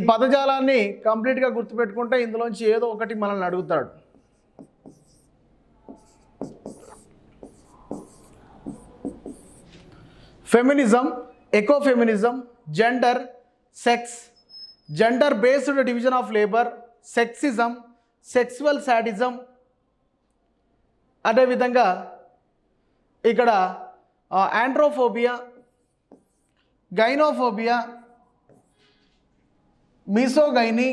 పదజాలాన్ని కంప్లీట్గా గుర్తుపెట్టుకుంటే ఇందులోంచి ఏదో ఒకటి మనల్ని అడుగుతాడు. Feminism, ecofeminism, gender, sex, gender based division of labour, sexism, sexual sadism, అదేవిధంగా ఇక్కడ androphobia, gynophobia, misogyny,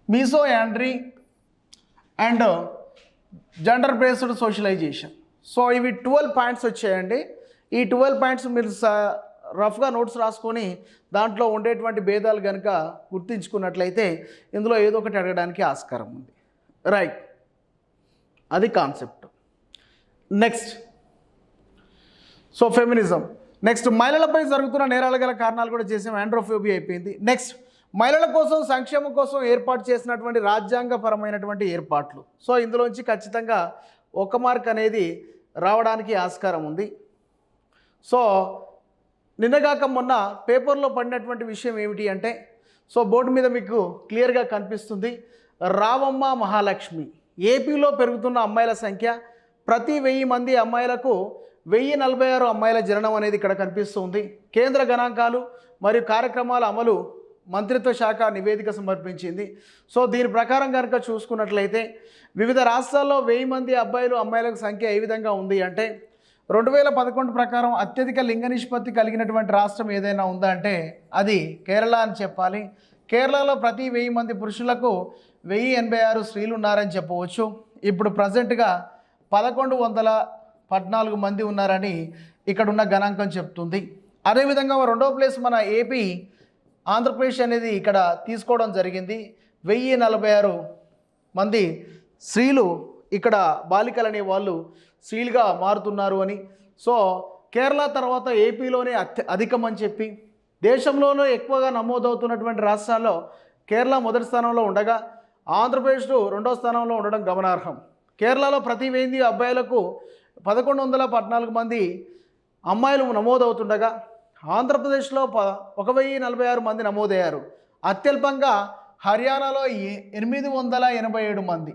misandry and gender based socialisation. So ఇవి 12 పాయింట్స్ వచ్చాయండి. ఈ 12 పాయింట్స్ మీరు రఫ్గా నోట్స్ రాసుకొని దాంట్లో ఉండేటువంటి భేదాలు కనుక గుర్తించుకున్నట్లయితే ఇందులో ఏదో ఒకటి అడగడానికి ఆస్కారం ఉంది. రైట్, అది concept. Next, so feminism. Next, మహిళలపై జరుగుతున్న నేరాలు గల కారణాలు కూడా చేసాం. ఆండ్రోఫోబియా అయిపోయింది. నెక్స్ట్, మహిళల కోసం సంక్షేమం కోసం ఏర్పాటు చేసినటువంటి రాజ్యాంగపరమైనటువంటి ఏర్పాట్లు. సో ఇందులోంచి ఖచ్చితంగా 1 మార్క్ అనేది రావడానికి ఆస్కారం ఉంది. సో నిన్నగాక మొన్న పేపర్లో పడినటువంటి విషయం ఏమిటి అంటే, సో బోర్డు మీద మీకు క్లియర్గా కనిపిస్తుంది, రావమ్మ మహాలక్ష్మి. ఏపీలో పెరుగుతున్న అమ్మాయిల సంఖ్య, ప్రతి 1000 మంది అమ్మాయిలకు 1046 అమ్మాయిల జననం అనేది ఇక్కడ కనిపిస్తుంది. కేంద్ర గణాంకాలు మరియు కార్యక్రమాల అమలు మంత్రిత్వ శాఖ నివేదిక సమర్పించింది. సో దీని ప్రకారం కనుక చూసుకున్నట్లయితే వివిధ రాష్ట్రాల్లో 1000 మంది అమ్మాయిలకు సంఖ్య ఏ విధంగా ఉంది అంటే, 2011 ప్రకారం అత్యధిక లింగ నిష్పత్తి కలిగినటువంటి రాష్ట్రం ఏదైనా ఉందా అంటే అది కేరళ అని చెప్పాలి. కేరళలో ప్రతి 1000 మంది పురుషులకు 1086 స్త్రీలు ఉన్నారని చెప్పవచ్చు. ఇప్పుడు ప్రజెంట్గా 1114 మంది ఉన్నారని ఇక్కడ ఉన్న గణాంకం చెప్తుంది. అదేవిధంగా 2వ ప్లేస్ మన ఏపీ, ఆంధ్రప్రదేశ్ అనేది ఇక్కడ తీసుకోవడం జరిగింది. 1046 మంది స్త్రీలు ఇక్కడ బాలికలు అనే వాళ్ళు స్త్రీలుగా మారుతున్నారు అని. సో కేరళ తర్వాత ఏపీలోనే అధికం అని చెప్పి, దేశంలోనూ ఎక్కువగా నమోదవుతున్నటువంటి రాష్ట్రాల్లో కేరళ మొదటి స్థానంలో ఉండగా ఆంధ్రప్రదేశ్ 2వ స్థానంలో ఉండడం గమనార్హం. కేరళలో ప్రతి 1000 అబ్బాయిలకు 1114 మంది అమ్మాయిలు నమోదవుతుండగా ఆంధ్రప్రదేశ్లో 1046 మంది నమోదయ్యారు. అత్యల్పంగా హర్యానాలో 887 మంది.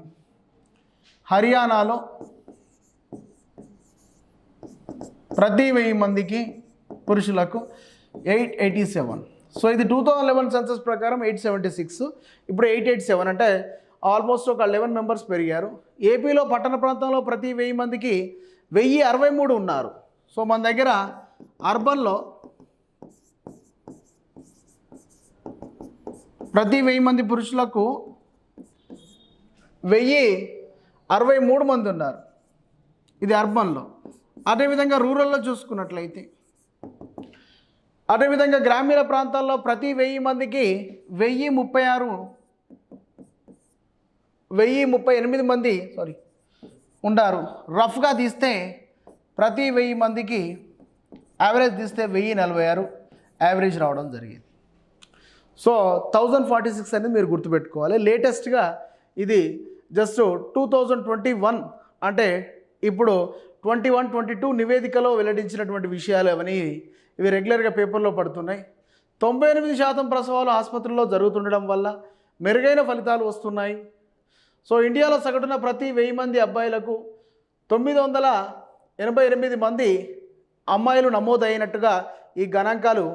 హర్యానాలో ప్రతి 1000 మందికి పురుషులకు 887. సో ఇది 2011 సెన్సస్ ప్రకారం 876, ఇప్పుడు 887, అంటే ఆల్మోస్ట్ ఒక 11 మెంబర్స్ పెరిగారు. ఏపీలో పట్టణ ప్రాంతంలో ప్రతి 1000 మందికి 1063 ఉన్నారు. సో మన దగ్గర అర్బన్లో ప్రతి 1000 మంది పురుషులకు 1063 మంది ఉన్నారు, ఇది అర్బన్లో. అదేవిధంగా రూరల్లో చూసుకున్నట్లయితే, అదేవిధంగా గ్రామీణ ప్రాంతాల్లో ప్రతి 1000 మందికి 1038 మంది ఉంటారు. రఫ్గా తీస్తే ప్రతి 1000 మందికి యావరేజ్ తీస్తే 1046 యావరేజ్ రావడం జరిగింది. సో 1046 అనేది మీరు గుర్తుపెట్టుకోవాలి. లేటెస్ట్గా ఇది జస్ట్ 2021, అంటే ఇప్పుడు 21-22 నివేదికలో వెల్లడించినటువంటి విషయాలు అవన్నీ ఇవి రెగ్యులర్గా పేపర్లో పడుతున్నాయి. 98% ప్రసవాలు ఆసుపత్రుల్లో జరుగుతుండడం వల్ల మెరుగైన ఫలితాలు వస్తున్నాయి. సో ఇండియాలో సగటున ప్రతి 1000 మంది అబ్బాయిలకు 988 మంది అమ్మాయిలు నమోదైనట్టుగా ఈ గణాంకాలు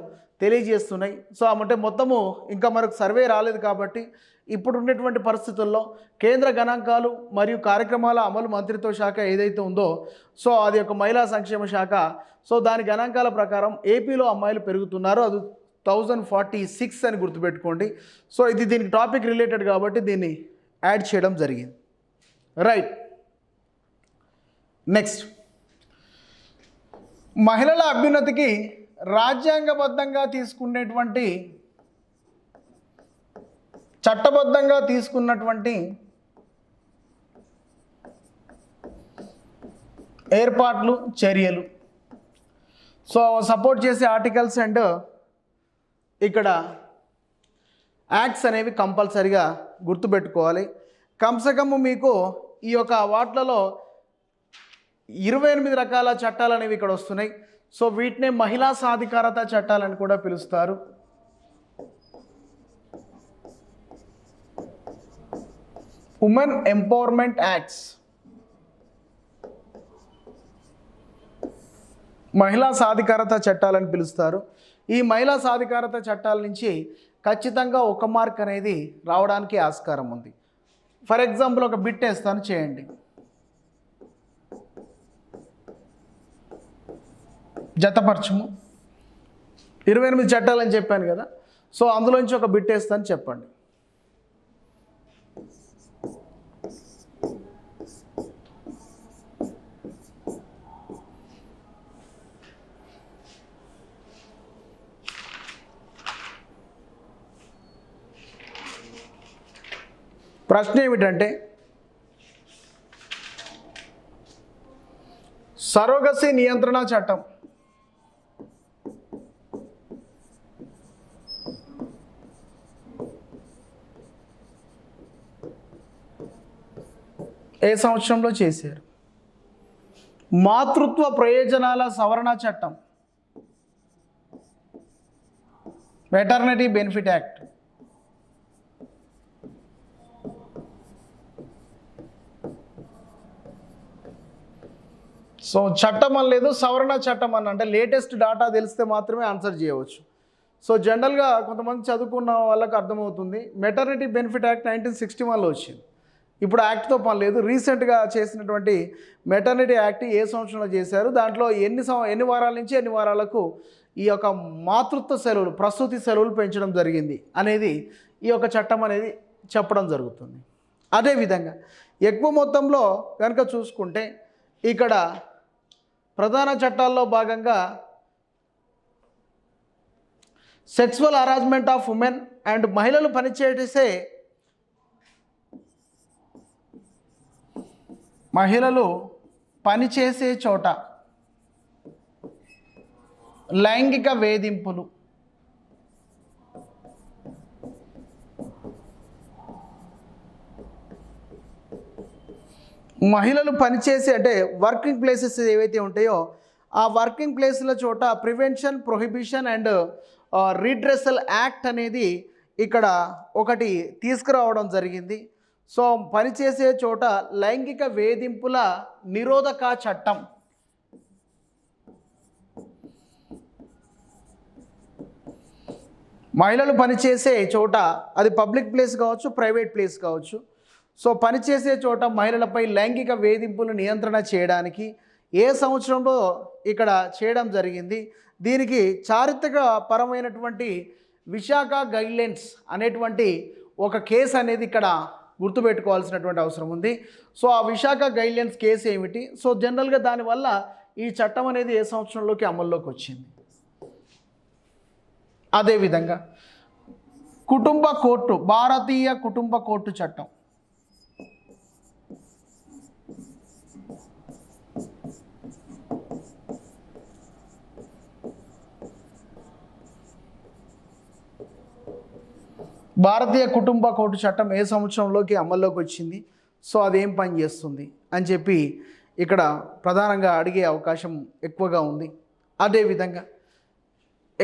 తెలియజేస్తున్నాయి. సో అంటే మొత్తము ఇంకా మనకు సర్వే రాలేదు కాబట్టి ఇప్పుడు ఉన్నటువంటి పరిస్థితుల్లో కేంద్ర గణాంకాలు మరియు కార్యక్రమాల అమలు మంత్రిత్వ శాఖ ఏదైతే ఉందో, సో అది ఒక మహిళా సంక్షేమ శాఖ. సో దాని గణాంకాల ప్రకారం ఏపీలో అమ్మాయిలు పెరుగుతున్నారు. అది 1046 అని గుర్తుపెట్టుకోండి. సో ఇది దీనికి టాపిక్ రిలేటెడ్ కాబట్టి దీన్ని యాడ్ చేయడం జరిగింది. రైట్, నెక్స్ట్, మహిళల అభ్యున్నతికి రాజ్యాంగబద్ధంగా తీసుకునేటువంటి, చట్టబద్ధంగా తీసుకున్నటువంటి ఏర్పాట్లు, చర్యలు. సో సపోర్ట్ చేసే ఆర్టికల్స్ అండ్ ఇక్కడ యాక్ట్స్ అనేవి కంపల్సరిగా గుర్తుపెట్టుకోవాలి. కమ్సకమ్ మీకు ఈ యొక్క వాటిలలో 28 రకాల చట్టాలు అనేవి ఇక్కడ వస్తున్నాయి. సో వీటినే మహిళా సాధికారత చట్టాలని కూడా పిలుస్తారు. ఉమెన్ ఎంపవర్మెంట్ యాక్ట్స్, మహిళా సాధికారత చట్టాలని పిలుస్తారు. ఈ మహిళా సాధికారత చట్టాల నుంచి ఖచ్చితంగా ఒక మార్క్ అనేది రావడానికి ఆస్కారం ఉంది. ఫర్ ఎగ్జాంపుల్ ఒక బిట్ వేస్తాను, చేయండి. జతపరచము 28 చట్టాలని చెప్పాను కదా, సో అందులోంచి ఒక బిట్ వేస్తాను, చెప్పండి. ప్రశ్న ఏమిటంటే సరోగసీ నియంత్రణ చట్టం ఏ సంవత్సరంలో చేశారు? మాతృత్వ ప్రయోజనాల సవరణ చట్టం, మెటర్నిటీ బెనిఫిట్ యాక్ట్, సో చట్టం అని లేదు, సవరణ చట్టం అని, అంటే లేటెస్ట్ డాటా తెలిస్తే మాత్రమే ఆన్సర్ చేయవచ్చు. సో జనరల్గా కొంతమంది చదువుకున్న వాళ్ళకి అర్థమవుతుంది. మెటర్నిటీ బెనిఫిట్ యాక్ట్ 1961లో వచ్చింది. ఇప్పుడు యాక్ట్తో పని లేదు. రీసెంట్గా చేసినటువంటి మెటర్నిటీ యాక్ట్ ఏ సంవత్సరంలో చేశారు, దాంట్లో ఎన్ని వారాల నుంచి ఎన్ని వారాలకు ఈ యొక్క మాతృత్వ సెలవులు, ప్రసూతి సెలవులు పెంచడం జరిగింది అనేది ఈ యొక్క చట్టం అనేది చెప్పడం జరుగుతుంది. అదేవిధంగా ఎక్కువ మొత్తంలో కనుక చూసుకుంటే ఇక్కడ ప్రధాన చట్టాల్లో భాగంగా sexual harassment of women and మహిళలు పనిచేసే చోట లైంగిక వేధింపులు, మహిళలు పనిచేసే అంటే వర్కింగ్ ప్లేసెస్ ఏవైతే ఉంటాయో ఆ వర్కింగ్ ప్లేస్ల చోట prevention, prohibition and redressal act అనేది ఇక్కడ ఒకటి తీసుకురావడం జరిగింది. సో పనిచేసే చోట లైంగిక వేధింపుల నిరోధక చట్టం, మహిళలు పనిచేసే చోట అది పబ్లిక్ ప్లేస్ కావచ్చు, ప్రైవేట్ ప్లేస్ కావచ్చు, సో పనిచేసే చోట మహిళలపై లైంగిక వేధింపులు నియంత్రణ చేయడానికి ఏ సంవత్సరంలో ఇక్కడ చేయడం జరిగింది. దీనికి చారిత్రక పరమైనటువంటి విశాఖ గైడ్లైన్స్ అనేటువంటి ఒక కేసు అనేది ఇక్కడ గుర్తుపెట్టుకోవాల్సినటువంటి అవసరం ఉంది. సో ఆ విశాఖ గైడ్లైన్స్ కేసు ఏమిటి, సో జనరల్గా దానివల్ల ఈ చట్టం అనేది ఏ సంవత్సరంలోకి అమల్లోకి వచ్చింది. అదేవిధంగా కుటుంబ కోర్టు, భారతీయ కుటుంబ కోర్టు చట్టం, భారతీయ కుటుంబ కోర్టు చట్టం ఏ సంవత్సరంలోకి అమల్లోకి వచ్చింది, సో అదేం పని చేస్తుంది అని చెప్పి ఇక్కడ ప్రధానంగా అడిగే అవకాశం ఎక్కువగా ఉంది. అదేవిధంగా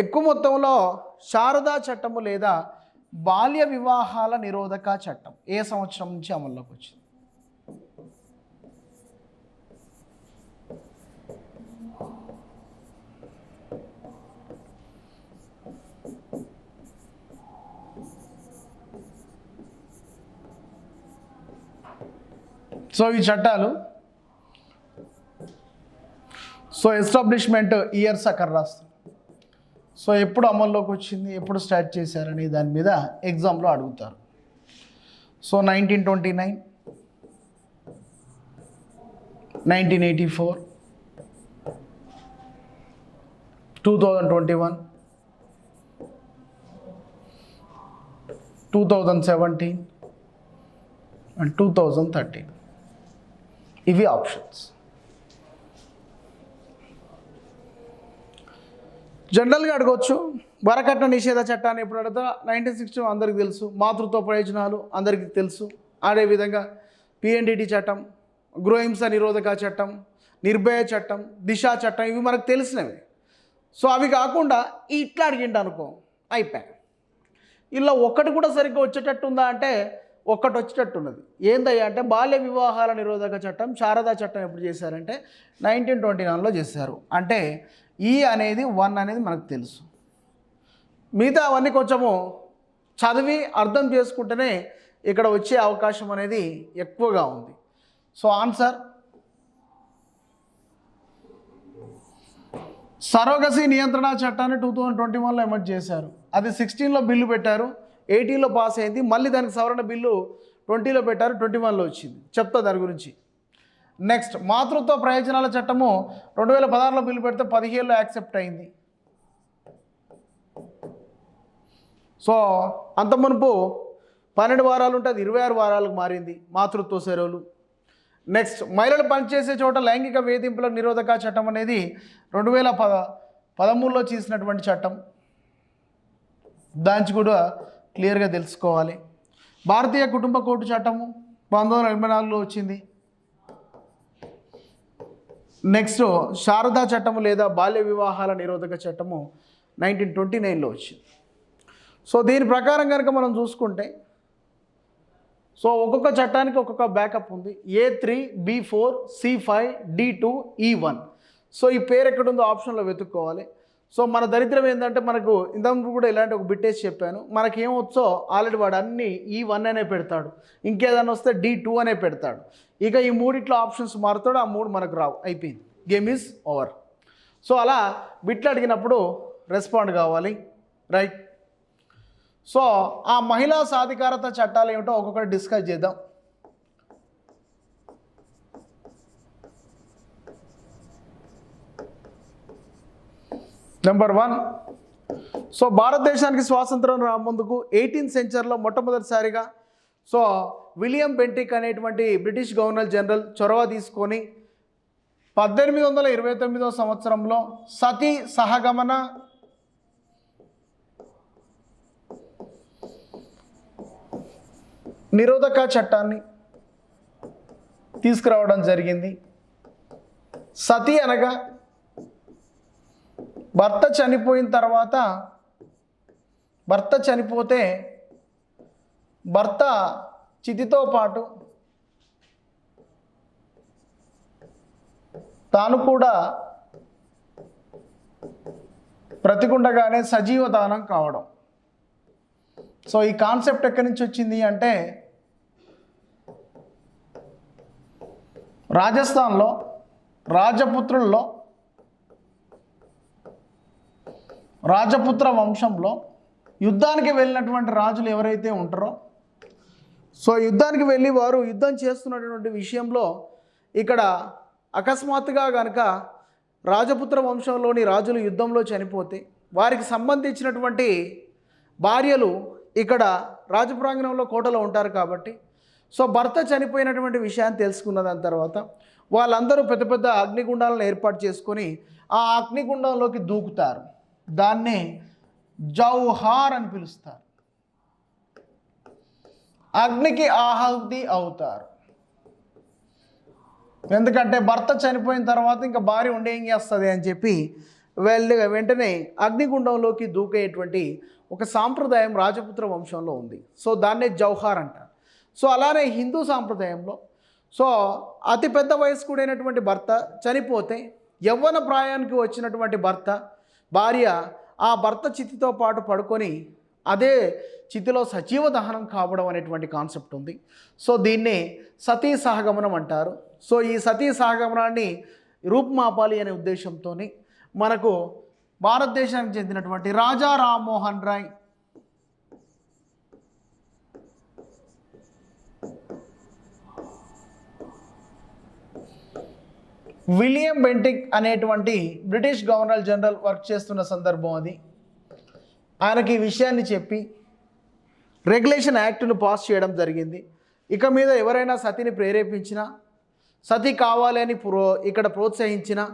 ఎక్కువ మొత్తంలో శారదా చట్టము లేదా బాల్య వివాహాల నిరోధక చట్టం ఏ సంవత్సరం నుంచి అమల్లోకి వచ్చింది? సో ఈ చట్టాలు ఎస్టాబ్లిష్మెంట్ ఇయర్స్ అక్కడ రాస్తారు. సో ఎప్పుడు అమల్లోకి వచ్చింది, ఎప్పుడు స్టార్ట్ చేశారని దాని మీద ఎగ్జామ్లో అడుగుతారు. So 1929, 1984, 2021, 2017 and 2013. ఇవి ఆప్షన్స్. జనరల్గా అడగవచ్చు. వరకట్న నిషేధ చట్టాన్ని ఎప్పుడు అడుగుతా? 1960 అందరికీ తెలుసు. మాతృత్వ ప్రయోజనాలు అందరికీ తెలుసు. అదేవిధంగా పిఎన్డిటి చట్టం, గృహహింస నిరోధక చట్టం, నిర్భయ చట్టం, దిశ చట్టం, ఇవి మనకు తెలిసినవి. సో అవి కాకుండా ఇట్లా అడిగిండు అనుకో, అయిపోయాయి. ఇలా ఒక్కటి కూడా సరిగ్గా వచ్చేటట్టు ఉందా అంటే ఒక్కటి వచ్చేటట్టున్నది. ఏందయ్యా అంటే బాల్య వివాహాల నిరోధక చట్టం, శారదా చట్టం ఎప్పుడు చేశారంటే 1929లో చేశారు. అంటే ఈ అనేది 1 అనేది మనకు తెలుసు. మిగతా అవన్నీ కొంచెము చదివి అర్థం చేసుకుంటేనే ఇక్కడ వచ్చే అవకాశం అనేది ఎక్కువగా ఉంది. సో ఆన్సర్ సరోగసీ నియంత్రణ చట్టాన్ని 2021లో ఎమర్జ్ చేశారు. అది 16లో బిల్లు పెట్టారు, 18లో పాస్ అయింది. మళ్ళీ దానికి సవరణ బిల్లు 20లో పెట్టారు, 21లో వచ్చింది. చెప్తా దాని గురించి. నెక్స్ట్ మాతృత్వ ప్రయోజనాల చట్టము 2016లో బిల్లు పెడితే 17లో యాక్సెప్ట్ అయింది. సో అంత మునుపు 12 వారాలు ఉంటే అది 26 వారాలకు మారింది మాతృత్వ సెలవులు. నెక్స్ట్ మహిళలు పనిచేసే చోట లైంగిక వేధింపుల నిరోధక చట్టం అనేది 2013లో చేసినటువంటి చట్టం. దానికి కూడా క్లియర్గా తెలుసుకోవాలి. భారతీయ కుటుంబ కోర్టు చట్టము 1984లో వచ్చింది. నెక్స్ట్ శారదా చట్టము లేదా బాల్య వివాహాల నిరోధక చట్టము 1929లో వచ్చింది. సో దీని ప్రకారం కనుక మనం చూసుకుంటే సో ఒక్కొక్క చట్టానికి ఒక్కొక్క బ్యాకప్ ఉంది. A3, B4, C5, D2, E1. So ఈ పేరు ఎక్కడుందో ఆప్షన్లో వెతుక్కోవాలి. సో మన దరిద్రం ఏంటంటే మనకు ఇంతకు కూడా ఇలాంటి ఒక బిట్టేసి చెప్పాను, మనకేమొచ్చో ఆల్రెడీ వాడు అన్నీ E1 అనే పెడతాడు, ఇంకేదైనా వస్తే D2 అనే పెడతాడు. ఇక ఈ మూడిట్లో ఆప్షన్స్ మారుతాడు, ఆ మూడు మనకు రావు, అయిపోయింది, గేమ్ ఈజ్ ఓవర్. సో అలా బిట్లు అడిగినప్పుడు రెస్పాండ్ కావాలి, రైట్. సో ఆ మహిళా సాధికారత చట్టాలు ఏమిటో ఒక్కొక్కటి డిస్కస్ చేద్దాం. నెంబర్ 1, సో భారతదేశానికి స్వాతంత్రం రాముందుకు 18th సెంచరీలో మొట్టమొదటిసారిగా సో విలియం బెంటిక్ అనేటువంటి బ్రిటిష్ గవర్నర్ జనరల్ చొరవ తీసుకొని 1829వ సంవత్సరంలో సతీ సహగమన నిరోధక చట్టాన్ని తీసుకురావడం జరిగింది. సతీ అనగా భర్త చనిపోతే భర్త చితితో పాటు తాను కూడా బ్రతికుండగానే సజీవ దానం కావడం. సో ఈ కాన్సెప్ట్ ఎక్కడి నుంచి వచ్చింది అంటే రాజస్థాన్లో రాజపుత్రుల్లో రాజపుత్ర వంశంలో యుద్ధానికి వెళ్ళినటువంటి రాజులు ఎవరైతే ఉంటారో సో యుద్ధానికి వెళ్ళి వారు యుద్ధం చేస్తున్నటువంటి విషయంలో ఇక్కడ అకస్మాత్తుగా కనుక రాజపుత్ర వంశంలోని రాజులు యుద్ధంలో చనిపోతే వారికి సంబంధించినటువంటి భార్యలు ఇక్కడ రాజప్రాంగణంలో కోటలో ఉంటారు కాబట్టి సో భర్త చనిపోయినటువంటి విషయాన్ని తెలుసుకున్న దాని తర్వాత వాళ్ళందరూ పెద్ద పెద్ద అగ్నిగుండాలను ఏర్పాటు చేసుకొని ఆ అగ్నిగుండంలోకి దూకుతారు. దాన్నే జౌహార్ అని పిలుస్తారు. అగ్నికి ఆహుతి అవుతారు. ఎందుకంటే భర్త చనిపోయిన తర్వాత ఇంకా భార్య ఉండి ఏం చేస్తుంది అని చెప్పి వెంటనే అగ్నిగుండంలోకి దూకేటువంటి ఒక సాంప్రదాయం రాజపుత్ర వంశంలో ఉంది. సో దాన్నే జౌహార్ అంటారు. సో అలానే హిందూ సాంప్రదాయంలో సో అతిపెద్ద వయస్కుడైనటువంటి భర్త చనిపోతే యవ్వన ప్రాయానికి వచ్చినటువంటి భార్య ఆ భర్త చితితో పాటు పడుకొని అదే చితిలో సజీవ దహనం కావడం అనేటువంటి కాన్సెప్ట్ ఉంది. సో దీన్నే సతీ సహగమనం అంటారు. సో ఈ సతీ సహగమనాన్ని రూపుమాపాలి అనే ఉద్దేశంతో మనకు భారతదేశానికి చెందినటువంటి రాజా రామ్మోహన్ రాయ్ విలియం బెంటిక్ అనేటువంటి బ్రిటిష్ గవర్నర్ జనరల్ వర్క్ చేస్తున్న సందర్భం అది. ఆయనకి ఈ విషయాన్ని చెప్పి రెగ్యులేషన్ యాక్ట్ను పాస్ చేయడం జరిగింది. ఇక మీద ఎవరైనా సతిని ప్రేరేపించినా, సతి కావాలి అని ఇక్కడ ప్రోత్సహించినా,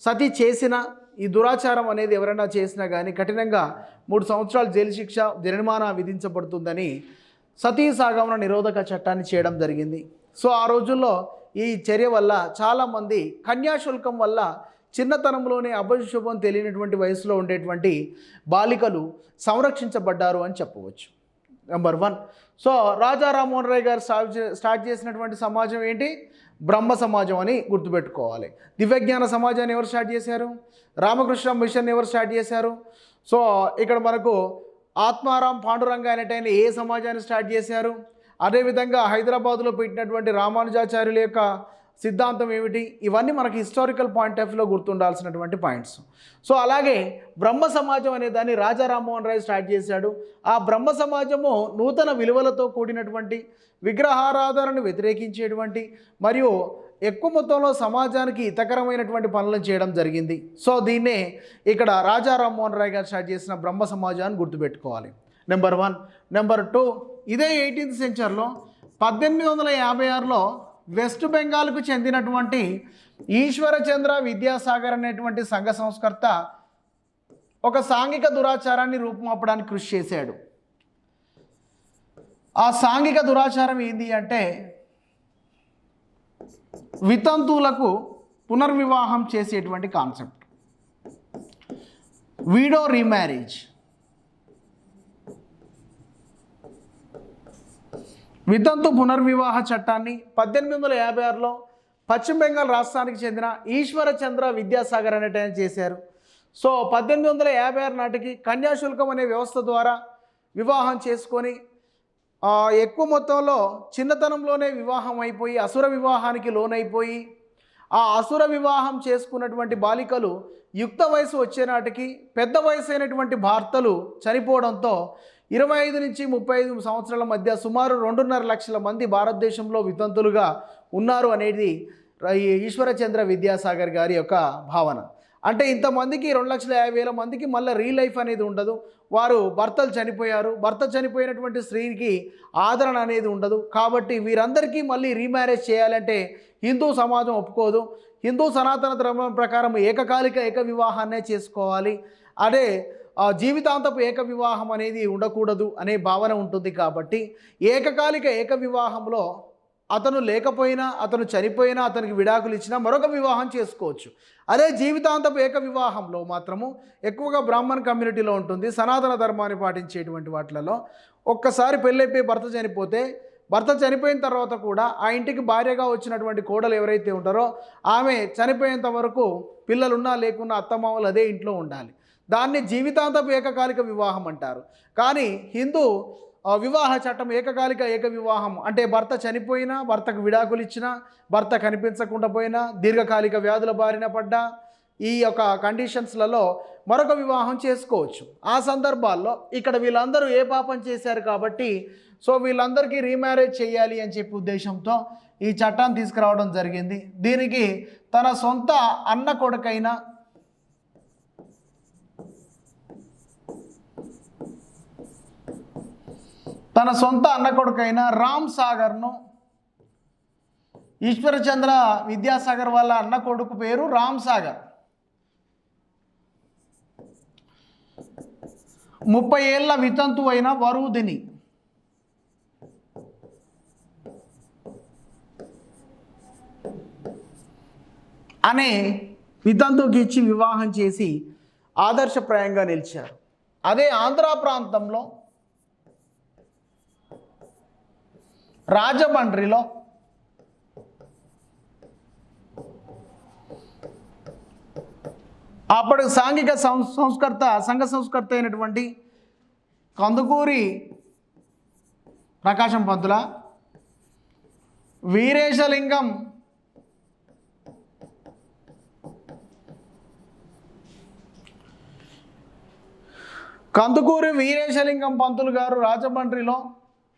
సతి చేసిన ఈ దురాచారం అనేది ఎవరైనా చేసినా కానీ కఠినంగా 3 సంవత్సరాలు జైలు శిక్ష జరిమానా విధించబడుతుందని సతీ సహగమన నిరోధక చట్టాన్ని చేయడం జరిగింది. సో ఆ రోజుల్లో ఈ చర్య వల్ల చాలామంది కన్యాశుల్కం వల్ల చిన్నతనంలోనే అభశుభం తెలియనటువంటి వయసులో ఉండేటువంటి బాలికలు సంరక్షించబడ్డారు అని చెప్పవచ్చు. నెంబర్ 1. సో రాజా రామ్మోహన్ రాయ్ గారు స్టార్ట్ చేసినటువంటి సమాజం ఏంటి? బ్రహ్మ సమాజం అని గుర్తుపెట్టుకోవాలి. దివ్యజ్ఞాన సమాజాన్ని ఎవరు స్టార్ట్ చేశారు? రామకృష్ణ మిషన్ ఎవరు స్టార్ట్ చేశారు? సో ఇక్కడ మనకు ఆత్మారాం పాండురంగ అనేటైన ఏ సమాజాన్ని స్టార్ట్ చేశారు? అదేవిధంగా హైదరాబాద్లో పెట్టినటువంటి రామానుజాచార్యుల యొక్క సిద్ధాంతం ఏమిటి? ఇవన్నీ మనకి హిస్టారికల్ పాయింట్ ఆఫ్ వ్యూలో గుర్తుండాల్సినటువంటి పాయింట్స్. సో అలాగే బ్రహ్మ సమాజం అనే దాన్ని రాజా రామ్మోహన్ రాయ్ స్టార్ట్ చేశాడు. ఆ బ్రహ్మ సమాజము నూతన విలువలతో కూడినటువంటి, విగ్రహారాధనను వ్యతిరేకించేటువంటి మరియు ఎక్కువ మొత్తంలో సమాజానికి హితకరమైనటువంటి పనులను చేయడం జరిగింది. సో దీన్నే ఇక్కడ రాజా రామ్మోహన్ రాయ్ గారు స్టార్ట్ చేసిన బ్రహ్మ సమాజాన్ని గుర్తుపెట్టుకోవాలి. నెంబర్ 1. నెంబర్ 2, ఇదే 18th సెంచరీలో 1856లో వెస్ట్ బెంగాల్కు చెందినటువంటి ఈశ్వరచంద్ర విద్యాసాగర్ అనేటువంటి సంఘ సంస్కర్త ఒక సాంఘిక దురాచారాన్ని రూపుమాపడానికి కృషి చేశాడు. ఆ సాంఘిక దురాచారం ఏంటి అంటే వితంతువులకు పునర్వివాహం చేసేటువంటి కాన్సెప్ట్, వీడో రీమ్యారేజ్. వితంతు పునర్వివాహ చట్టాన్ని 1856లో పశ్చిమ బెంగాల్ రాష్ట్రానికి చెందిన ఈశ్వరచంద్ర విద్యాసాగర్ అనేటైన చేశారు. సో 1856 నాటికి కన్యాశుల్కం అనే వ్యవస్థ ద్వారా వివాహం చేసుకొని ఎక్కువ మొత్తంలో చిన్నతనంలోనే వివాహం అయిపోయి అసుర వివాహానికి లోనైపోయి ఆ అసుర వివాహం చేసుకున్నటువంటి బాలికలు యుక్త వయసు వచ్చే నాటికి పెద్ద వయసు అయినటువంటి భర్తలు చనిపోవడంతో 25 నుంచి 35 సంవత్సరాల మధ్య సుమారు 2.5 లక్షల మంది భారతదేశంలో వితంతులుగా ఉన్నారు అనేది ఈశ్వరచంద్ర విద్యాసాగర్ గారి యొక్క భావన. అంటే ఇంతమందికి 2,50,000 మందికి మళ్ళీ రీలైఫ్ అనేది ఉండదు. వారు భర్తలు చనిపోయారు, భర్త చనిపోయినటువంటి స్త్రీకి ఆదరణ అనేది ఉండదు. కాబట్టి వీరందరికీ మళ్ళీ రీమ్యారేజ్ చేయాలంటే హిందూ సమాజం ఒప్పుకోదు. హిందూ సనాతన ధర్మం ప్రకారం ఏకకాలిక ఏక వివాహాన్నే చేసుకోవాలి. అదే జీవితాంతపు ఏక వివాహం అనేది ఉండకూడదు అనే భావన ఉంటుంది. కాబట్టి ఏకకాలిక ఏక వివాహంలో అతను లేకపోయినా, అతను చనిపోయినా, అతనికి విడాకులు ఇచ్చినా మరొక వివాహం చేసుకోవచ్చు. అదే జీవితాంతపు ఏక వివాహంలో మాత్రము ఎక్కువగా బ్రాహ్మణ కమ్యూనిటీలో ఉంటుంది. సనాతన ధర్మాన్ని పాటించేటువంటి వాటిలలో ఒక్కసారి పెళ్ళైపోయి భర్త చనిపోతే, భర్త చనిపోయిన తర్వాత కూడా ఆ ఇంటికి భార్యగా వచ్చినటువంటి కోడలు ఎవరైతే ఉంటారో ఆమె చనిపోయేంత వరకు పిల్లలున్నా లేకున్నా అత్తమామలు అదే ఇంట్లో ఉండాలి. దాన్ని జీవితాంతపు ఏకకాలిక వివాహం అంటారు. కానీ హిందూ వివాహ చట్టం ఏకకాలిక ఏక వివాహం అంటే భర్త చనిపోయినా, భర్తకు విడాకులు ఇచ్చినా, భర్త కనిపించకుండా పోయినా, దీర్ఘకాలిక వ్యాధుల బారిన పడ్డా ఈ యొక్క కండిషన్స్లలో మరొక వివాహం చేసుకోవచ్చు. ఆ సందర్భాల్లో ఇక్కడ వీళ్ళందరూ ఏ పాపం చేశారు కాబట్టి సో వీళ్ళందరికీ రీమ్యారేజ్ చేయాలి అని చెప్పి ఉద్దేశంతో ఈ చట్టాన్ని తీసుకురావడం జరిగింది. దీనికి తన సొంత అన్న కొడుకైన రామ్ సాగర్ను, ఈశ్వరచంద్ర విద్యాసాగర్ వాళ్ళ అన్న కొడుకు పేరు రామ్ సాగర్, 30 ఏళ్ల వితంతు అయిన వరూధిని అనే వితంతుకి ఇచ్చి వివాహం చేసి ఆదర్శప్రాయంగా నిలిచారు. అదే ఆంధ్ర ప్రాంతంలో రాజమండ్రిలో అప్పటి సాంఘిక సంఘ సంస్కర్త అయినటువంటి కందుకూరి ప్రకాశం పంతుల, వీరేశలింగం పంతులు గారు రాజమండ్రిలో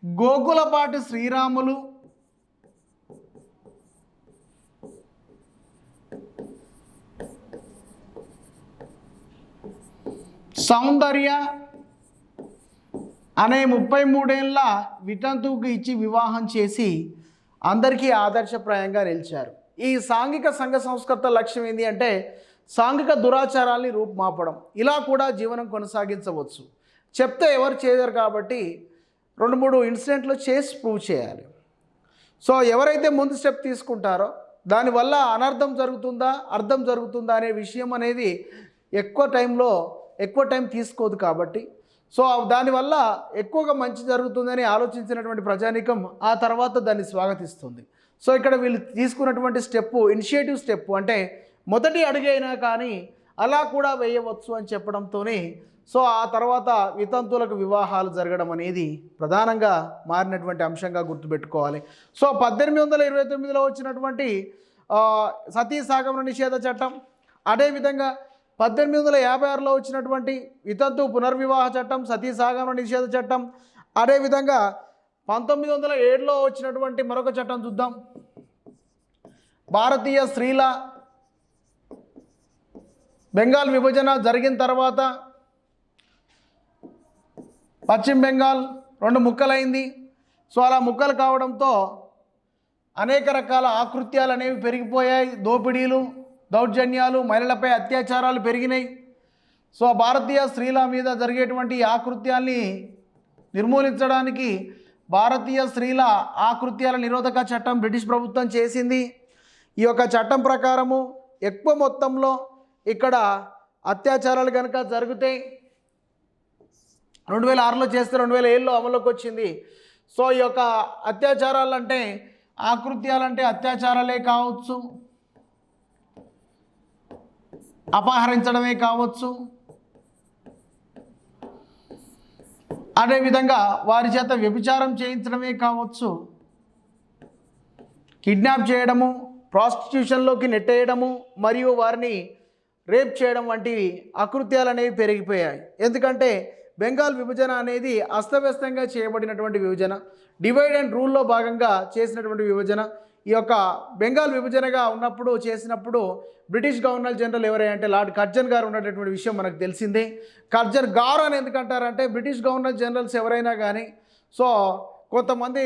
గోకులపాటి శ్రీరాములు, సౌందర్య అనే 33 ఏళ్ల వితంతువుకి ఇచ్చి వివాహం చేసి అందరికీ ఆదర్శప్రాయంగా నిలిచారు. ఈ సాంఘిక సంఘ సంస్కర్త లక్ష్యం ఏంటి అంటే సాంఘిక దురాచారాల్ని రూపుమాపడం. ఇలా కూడా జీవనం కొనసాగించవచ్చు. చెప్తే ఎవరు చేయరు కాబట్టి 2-3 ఇన్సిడెంట్లు చేసి ప్రూవ్ చేయాలి. సో ఎవరైతే ముందు స్టెప్ తీసుకుంటారో దానివల్ల అనర్థం జరుగుతుందా, అర్థం జరుగుతుందా అనే విషయం అనేది ఎక్కువ టైం తీసుకోదు. కాబట్టి సో దానివల్ల ఎక్కువగా మంచి జరుగుతుందని ఆలోచించినటువంటి ప్రజానీకం ఆ తర్వాత దాన్ని స్వాగతిస్తుంది. సో ఇక్కడ వీళ్ళు తీసుకున్నటువంటి ఇనిషియేటివ్ స్టెప్ అంటే మొదటి అడుగైనా కానీ అలా కూడా వేయవచ్చు అని చెప్పడంతోనే సో ఆ తర్వాత వితంతువులకు వివాహాలు జరగడం అనేది ప్రధానంగా మారినటువంటి అంశంగా గుర్తుపెట్టుకోవాలి. సో 1829లో వచ్చినటువంటి సతీ సాగమన నిషేధ చట్టం, అదేవిధంగా 1856లో వచ్చినటువంటి వితంతు పునర్వివాహ చట్టం, సతీ సాగమన నిషేధ చట్టం, అదేవిధంగా 1907లో వచ్చినటువంటి మరొక చట్టం చూద్దాం, భారతీయ స్త్రీల బెంగాల్ విభజన జరిగిన తర్వాత పశ్చిమ బెంగాల్ 2 ముక్కలైంది. సో అలా ముక్కలు కావడంతో అనేక రకాల ఆకృత్యాలు అనేవి పెరిగిపోయాయి, దోపిడీలు, దౌర్జన్యాలు, మహిళలపై అత్యాచారాలు పెరిగినాయి. సో భారతీయ స్త్రీల మీద జరిగేటువంటి ఆకృత్యాల్ని నిర్మూలించడానికి భారతీయ స్త్రీల ఆకృత్యాల నిరోధక చట్టం బ్రిటిష్ ప్రభుత్వం చేసింది. ఈ యొక్క చట్టం ప్రకారము ఎక్కువ మొత్తంలో ఇక్కడ అత్యాచారాలు కనుక జరిగితే 2006లో చేస్తే 2007లో అమలులోకి వచ్చింది. సో ఈ యొక్క అత్యాచారాలు అంటే ఆకృత్యాలంటే అత్యాచారాలే కావచ్చు, అపహరించడమే కావచ్చు, అదేవిధంగా వారి చేత వ్యభిచారం చేయించడమే కావచ్చు, కిడ్నాప్ చేయడము, ప్రాస్టిట్యూషన్లోకి నెట్టేయడము మరియు వారిని రేప్ చేయడం వంటివి అకృత్యాలు అనేవి పెరిగిపోయాయి. ఎందుకంటే బెంగాల్ విభజన అనేది అస్తవ్యస్తంగా చేయబడినటువంటి విభజన, డివైడ్ అండ్ రూల్లో భాగంగా చేసినటువంటి విభజన. ఈ యొక్క బెంగాల్ విభజనగా ఉన్నప్పుడు చేసినప్పుడు బ్రిటిష్ గవర్నర్ జనరల్ ఎవరంటే లార్డ్ కర్జన్ గారు ఉన్నటువంటి విషయం మనకు తెలిసిందే. కర్జన్ గారు అని ఎందుకంటారంటే బ్రిటిష్ గవర్నర్ జనరల్స్ ఎవరైనా కానీ సో కొంతమంది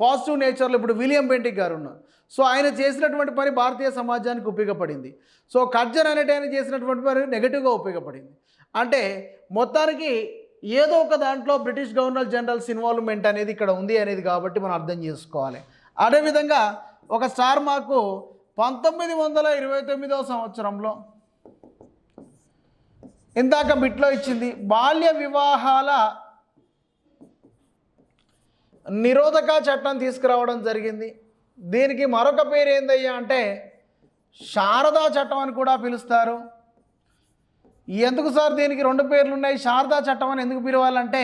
పాజిటివ్ నేచర్లో, ఇప్పుడు విలియం బెంటిక్ గారు ఉన్నారు, సో ఆయన చేసినటువంటి పని భారతీయ సమాజానికి ఉపయోగపడింది. సో కర్జన్ అనేటి ఆయన చేసినటువంటి పని నెగిటివ్గా ఉపయోగపడింది. అంటే మొత్తానికి ఏదో ఒక దాంట్లో బ్రిటిష్ గవర్నర్ జనరల్స్ ఇన్వాల్వ్మెంట్ అనేది ఇక్కడ ఉంది అనేది కాబట్టి మనం అర్థం చేసుకోవాలి. అదేవిధంగా ఒక స్టార్ మార్కు 1929వ సంవత్సరంలో ఇందాక బిట్లో ఇచ్చింది, బాల్య వివాహాల నిరోధక చట్టం తీసుకురావడం జరిగింది. దీనికి మరొక పేరు ఏందయ్యా అంటే శారదా చట్టం అని కూడా పిలుస్తారు. ఎందుకు సార్ దీనికి 2 పేర్లు ఉన్నాయి, శారదా చట్టం అని ఎందుకు పిలవాలంటే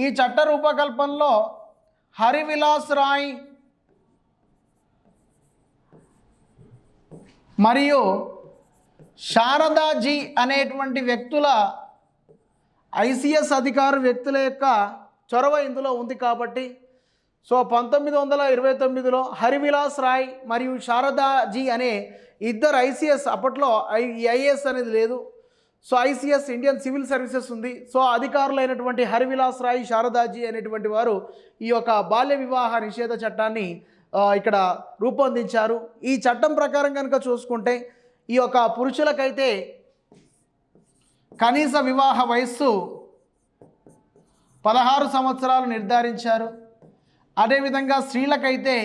ఈ చట్ట రూపకల్పనలో హరివిలాస్ రాయ్ మరియు శారదాజీ అనేటువంటి వ్యక్తుల ఐసిఎస్ అధికారు వ్యక్తుల యొక్క చొరవ ఇందులో ఉంది కాబట్టి సో 1929లో హరివిలాస్ రాయ్ మరియు శారదాజీ అనే ఇద్దరు ఐసిఎస్, అప్పట్లో ఐఏఎస్ అనేది లేదు, so ICS Indian civil services ఉంది. సో అధికారులైనటువంటి హరివిలాస్ రాయ్, శారదాజీ అనేటువంటి వారు ఈ యొక్క బాల్య వివాహ నిషేధ చట్టాన్ని ఇక్కడ రూపొందించారు. ఈ చట్టం ప్రకారం కనుక చూసుకుంటే ఈ యొక్క పురుషులకైతే కనీస వివాహ వయస్సు 16 సంవత్సరాలు నిర్ధారించారు. అదేవిధంగా స్త్రీలకైతే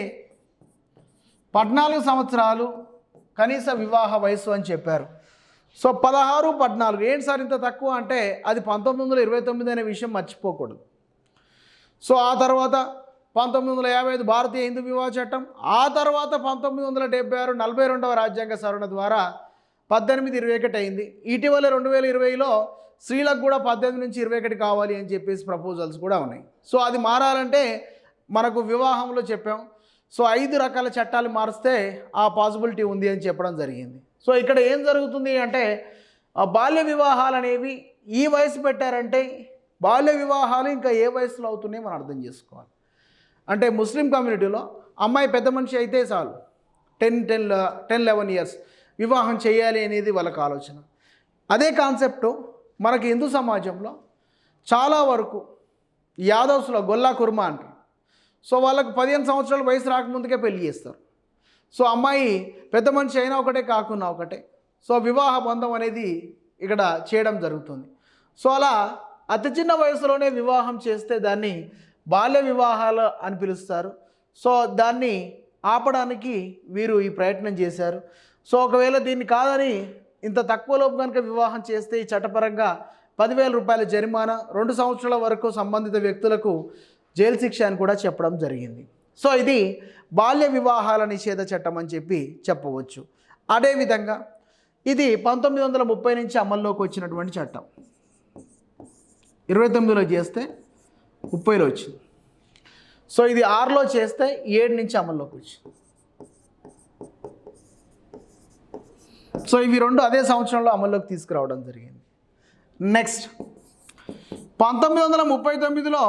14 సంవత్సరాలు కనీస వివాహ వయస్సు అని చెప్పారు. సో 16, 14 ఏంటి సార్ ఇంత తక్కువ అంటే అది 1929 అనే విషయం మర్చిపోకూడదు. సో ఆ తర్వాత 1955 భారతీయ హిందూ వివాహ చట్టం, ఆ తర్వాత 1976 42వ రాజ్యాంగ సవరణ ద్వారా 18-21 అయింది. ఇటీవల 2020లో స్త్రీలకు కూడా 18 నుంచి 21 కావాలి అని చెప్పేసి ప్రపోజల్స్ కూడా ఉన్నాయి. సో అది మారాలంటే మనకు వివాహంలో చెప్పాం, సో 5 రకాల చట్టాలు మారిస్తే ఆ పాసిబిలిటీ ఉంది అని చెప్పడం జరిగింది. సో ఇక్కడ ఏం జరుగుతుంది అంటే బాల్య వివాహాలు అనేవి ఈ వయసు పెట్టారంటే బాల్య వివాహాలు ఇంకా ఏ వయసులో అవుతున్నాయి మనం అర్థం చేసుకోవాలి. అంటే ముస్లిం కమ్యూనిటీలో అమ్మాయి పెద్ద మనిషి అయితే చాలు 10-11 ఇయర్స్ వివాహం చేయాలి అనేది వాళ్ళకి ఆలోచన. అదే కాన్సెప్టు మనకి హిందూ సమాజంలో చాలా వరకు యాదవ్స్లో గొల్లా కుర్మా అంటారు. సో వాళ్ళకు 15 సంవత్సరాల వయసు రాకముందుకే పెళ్లి చేస్తారు. సో అమ్మాయి పెద్ద మనిషి అయినా ఒకటే కాకున్నా ఒకటే, సో వివాహ బంధం అనేది ఇక్కడ చేయడం జరుగుతుంది. సో అలా అతి చిన్న వయసులోనే వివాహం చేస్తే దాన్ని బాల్య వివాహాలు అని పిలుస్తారు. సో దాన్ని ఆపడానికి వీరు ఈ ప్రయత్నం చేశారు. సో ఒకవేళ దీన్ని కాదని ఇంత తక్కువలోపు కనుక వివాహం చేస్తే ఈ చట్టపరంగా 10,000 రూపాయల జరిమానా, 2 సంవత్సరాల వరకు సంబంధిత వ్యక్తులకు జైలు శిక్ష అని కూడా చెప్పడం జరిగింది. సో ఇది బాల్య వివాహాల నిషేధ చట్టం అని చెప్పవచ్చు. అదేవిధంగా ఇది 1930 నుంచి అమల్లోకి వచ్చినటువంటి చట్టం. 29లో చేస్తే 30లో వచ్చింది. సో ఇది 6లో చేస్తే 7 నుంచి అమల్లోకి వచ్చింది. సో ఇవి రెండు అదే సంవత్సరంలో అమల్లోకి తీసుకురావడం జరిగింది. నెక్స్ట్ 1939లో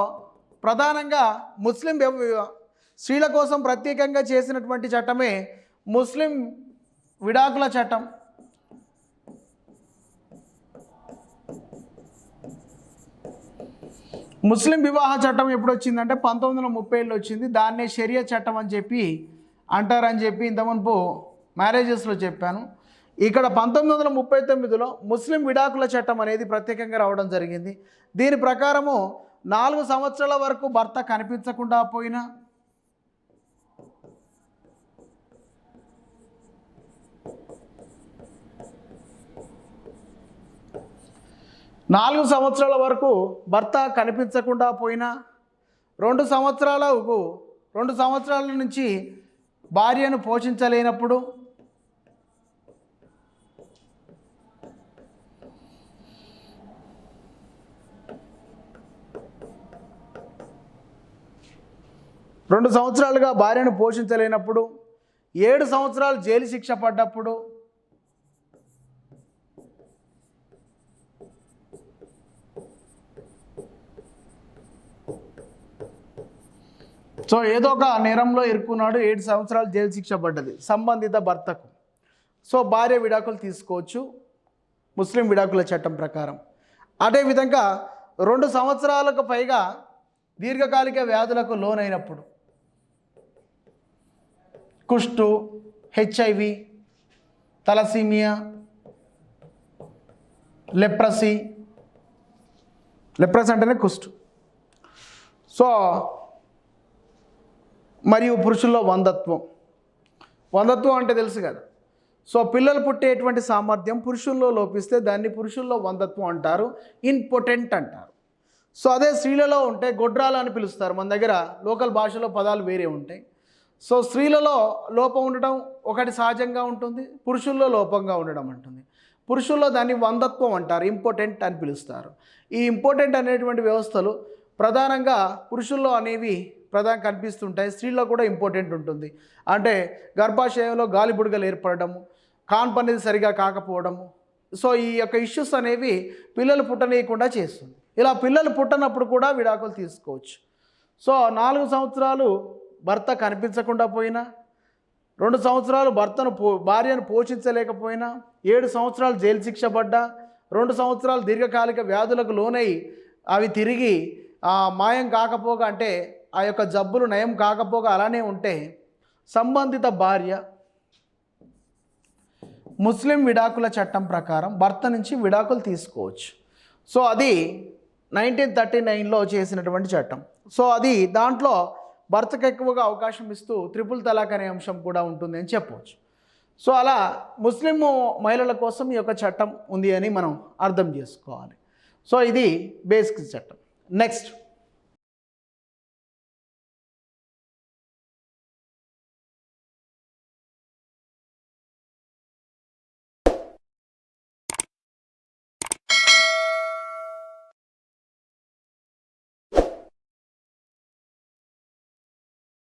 ప్రధానంగా ముస్లిం స్త్రీల కోసం ప్రత్యేకంగా చేసినటువంటి చట్టమే ముస్లిం విడాకుల చట్టం. ముస్లిం వివాహ చట్టం ఎప్పుడు వచ్చిందంటే 1930లో వచ్చింది. దాన్నే షరియా చట్టం అని అంటారని ఇంతమునుపు మ్యారేజెస్లో చెప్పాను. ఇక్కడ 1939లో ముస్లిం విడాకుల చట్టం అనేది ప్రత్యేకంగా రావడం జరిగింది. దీని ప్రకారము 4 సంవత్సరాల వరకు భర్త కనిపించకుండా పోయినా, 4 సంవత్సరాల వరకు భర్త కనిపించకుండా పోయినా, 2 సంవత్సరాల నుంచి భార్యను పోషించలేనప్పుడు, 2 సంవత్సరాలుగా భార్యను పోషించలేనప్పుడు, 7 సంవత్సరాలు జైలు శిక్ష పడ్డప్పుడు, సో ఏదో ఒక నేరంలో ఇరుక్కున్నాడు, 7 సంవత్సరాలు జైలు శిక్ష పడ్డది సంబంధిత భర్తకు. సో భార్య విడాకులు తీసుకోవచ్చు ముస్లిం విడాకుల చట్టం ప్రకారం. అదేవిధంగా 2 సంవత్సరాలకు పైగా దీర్ఘకాలిక వ్యాధులకు లోనైనప్పుడు, కుష్టు, హెచ్ఐవి, తలసీమియా, లెప్రసీ అంటేనే కుష్టు. సో మరియు పురుషుల్లో వంధత్వం అంటే తెలుసు కదా. సో పిల్లలు పుట్టేటువంటి సామర్థ్యం పురుషుల్లో లోపిస్తే దాన్ని పురుషుల్లో వంధత్వం అంటారు, ఇంపొటెంట్ అంటారు. సో అదే స్త్రీలలో ఉంటే గొడ్రాలు అని పిలుస్తారు. మన దగ్గర లోకల్ భాషలో పదాలు వేరే ఉంటాయి. సో స్త్రీలలో లోపం ఉండడం ఒకటి సహజంగా ఉంటుంది, పురుషుల్లో లోపంగా ఉండడం ఉంటుంది. పురుషుల్లో దాన్ని వంధత్వం అంటారు, ఇంపార్టెంట్ అని పిలుస్తారు. ఈ ఇంపార్టెంట్ అనేటువంటి వ్యవస్థలు ప్రధానంగా పురుషుల్లో అనేవి ప్రధానంగా కనిపిస్తుంటాయి. స్త్రీల్లో కూడా ఇంపార్టెంట్ ఉంటుంది. అంటే గర్భాశయంలో గాలి బుడగలు ఏర్పడము, కాన్పు అనేది సరిగా కాకపోవడము. సో ఈ యొక్క ఇష్యూస్ అనేవి పిల్లలు పుట్టనీయకుండా చేస్తుంది. ఇలా పిల్లలు పుట్టనప్పుడు కూడా విడాకులు తీసుకోవచ్చు. సో 4 సంవత్సరాలు భర్త కనిపించకుండా పోయినా, 2 సంవత్సరాలు భార్యను పోషించలేకపోయినా, 7 సంవత్సరాలు జైలు శిక్ష పడ్డా, 2 సంవత్సరాలు దీర్ఘకాలిక వ్యాధులకు లోనై అవి తిరిగి మాయం కాకపోగా, అంటే ఆ యొక్క జబ్బులు నయం కాకపోగా అలానే ఉంటే సంబంధిత భార్య ముస్లిం విడాకుల చట్టం ప్రకారం భర్త నుంచి విడాకులు తీసుకోవచ్చు. సో అది 1939లో చేసినటువంటి చట్టం. సో అది దాంట్లో భర్తకు ఎక్కువగా అవకాశం ఇస్తూ ట్రిపుల్ తలాక్ అనే అంశం కూడా ఉంటుంది అని చెప్పవచ్చు. సో అలా ముస్లిం మహిళల కోసం ఈ యొక్క చట్టం ఉంది అని మనం అర్థం చేసుకోవాలి. సో ఇది బేసిక్ చట్టం. నెక్స్ట్